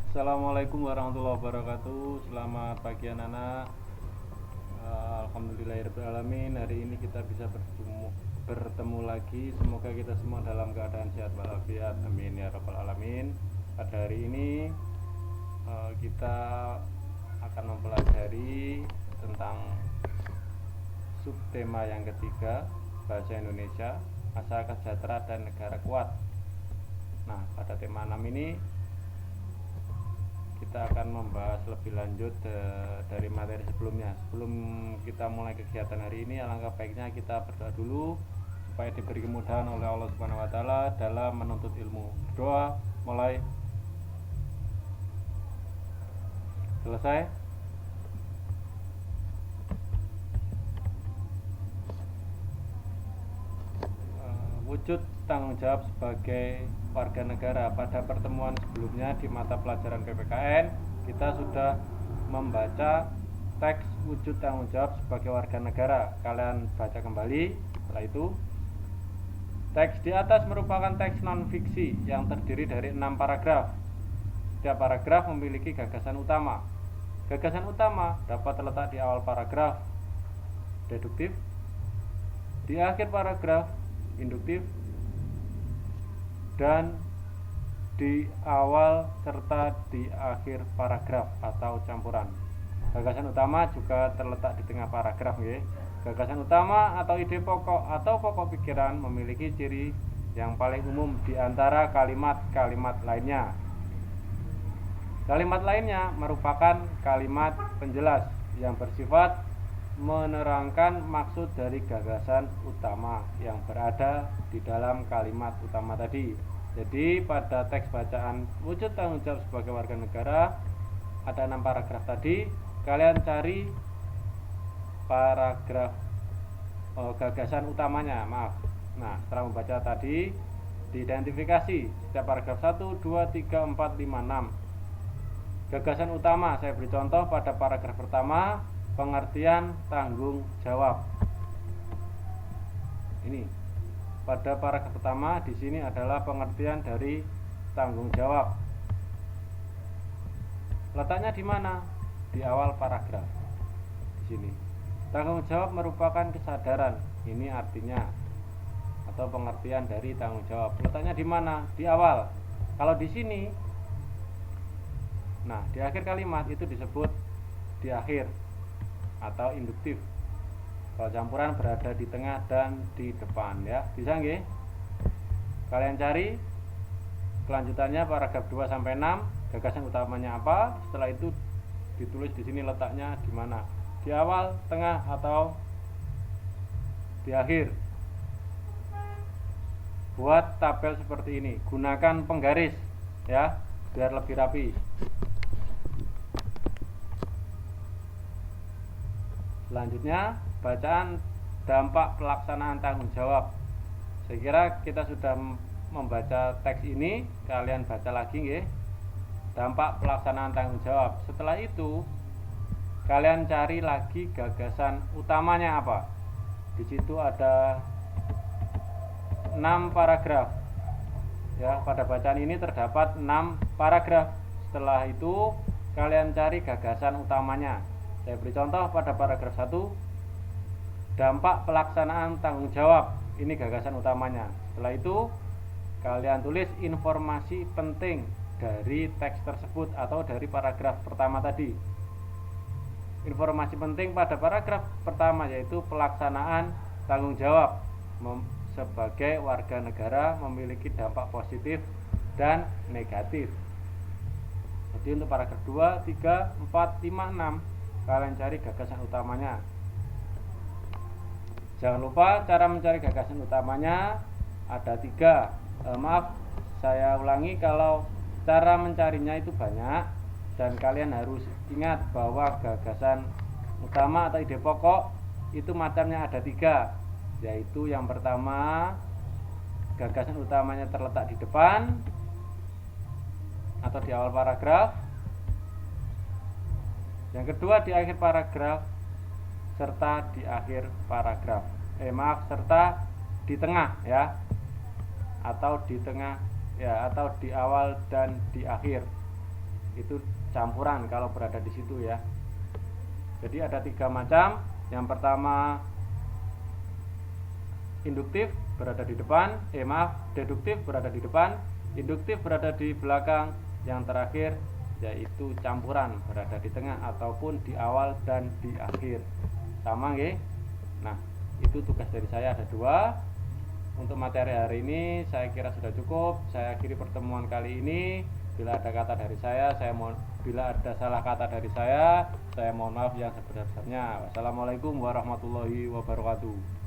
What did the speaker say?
Assalamualaikum warahmatullahi wabarakatuh. Selamat pagi anak-anak. Alhamdulillahirrahmanirrahim. Hari ini kita bisa bertemu lagi. Semoga kita semua dalam keadaan sehat walafiat. Amin ya rabbal alamin. Pada hari ini kita akan mempelajari tentang subtema yang ketiga, bahasa Indonesia, masyarakat sejahtera dan negara kuat. Nah, pada tema 6 ini kita akan membahas lebih lanjut dari materi sebelumnya. Sebelum kita mulai kegiatan hari ini, alangkah baiknya kita berdoa dulu supaya diberi kemudahan oleh Allah Subhanahu wa taala dalam menuntut ilmu. Berdoa mulai. Selesai. Wujud tanggung jawab sebagai warga negara. Pada pertemuan sebelumnya di mata pelajaran PPKN kita sudah membaca teks wujud tanggung jawab sebagai warga negara. Kalian baca kembali. Setelah itu, teks di atas merupakan teks non-fiksi yang terdiri dari 6 paragraf. Setiap paragraf memiliki gagasan utama. Gagasan utama dapat terletak di awal paragraf, deduktif, di akhir paragraf, induktif, dan di awal serta di akhir paragraf atau campuran. Gagasan utama juga terletak di tengah paragraf. Gagasan utama atau ide pokok atau pokok pikiran memiliki ciri yang paling umum di antara kalimat-kalimat lainnya. Kalimat lainnya merupakan kalimat penjelas yang bersifat menerangkan maksud dari gagasan utama yang berada di dalam kalimat utama tadi. Jadi pada teks bacaan wujud tanggung jawab sebagai warga negara ada 6 paragraf tadi. Kalian cari paragraf gagasan utamanya, maaf. Nah, setelah membaca tadi, diidentifikasi setiap paragraf 1, 2, 3, 4, 5, 6. Gagasan utama saya beri contoh pada paragraf pertama, pengertian tanggung jawab. Ini pada paragraf pertama di sini adalah pengertian dari tanggung jawab. Letaknya di mana? Di awal paragraf. Di sini. Tanggung jawab merupakan kesadaran. Ini artinya atau pengertian dari tanggung jawab. Letaknya di mana? Di awal. Kalau di sini, nah di akhir kalimat itu disebut di akhir atau induktif. Kalau campuran berada di tengah dan di depan, ya. Bisa nggih? Kalian cari kelanjutannya paragraf 2 sampai 6, gagasan utamanya apa? Setelah itu ditulis di sini letaknya di mana? Di awal, tengah atau di akhir. Buat tabel seperti ini, gunakan penggaris ya, biar lebih rapi. Selanjutnya, bacaan dampak pelaksanaan tanggung jawab. Saya kira kita sudah membaca teks ini, kalian baca lagi nggih. Dampak pelaksanaan tanggung jawab. Setelah itu, kalian cari lagi gagasan utamanya apa. Di situ ada 6 paragraf. Ya, pada bacaan ini terdapat 6 paragraf. Setelah itu, kalian cari gagasan utamanya. Saya beri contoh pada paragraf 1, dampak pelaksanaan tanggung jawab. Ini gagasan utamanya. Setelah itu, kalian tulis informasi penting dari teks tersebut atau dari paragraf pertama tadi. Informasi penting pada paragraf pertama yaitu pelaksanaan tanggung jawab sebagai warga negara memiliki dampak positif dan negatif. Jadi untuk paragraf 2, 3, 4, 5, 6 kalian cari gagasan utamanya. Jangan lupa cara mencari gagasan utamanya ada 3. Maaf, saya ulangi, kalau cara mencarinya itu banyak dan kalian harus ingat bahwa gagasan utama atau ide pokok itu macamnya ada 3, yaitu yang pertama gagasan utamanya terletak di depan atau di awal paragraf. Yang kedua di akhir paragraf serta di akhir paragraf. Serta di tengah ya. Atau di tengah ya, atau di awal dan di akhir. itu campuran kalau berada di situ ya. Jadi ada 3 macam. Yang pertama induktif berada di depan, deduktif berada di depan, induktif berada di belakang, yang terakhir yaitu campuran berada di tengah ataupun di awal dan di akhir. Sama nggih? Nah, itu tugas dari saya ada 2. Untuk materi hari ini saya kira sudah cukup. Saya akhiri pertemuan kali ini. Bila ada kata dari saya bila ada salah kata dari saya mohon maaf yang sebesar-besarnya. Wassalamualaikum warahmatullahi wabarakatuh.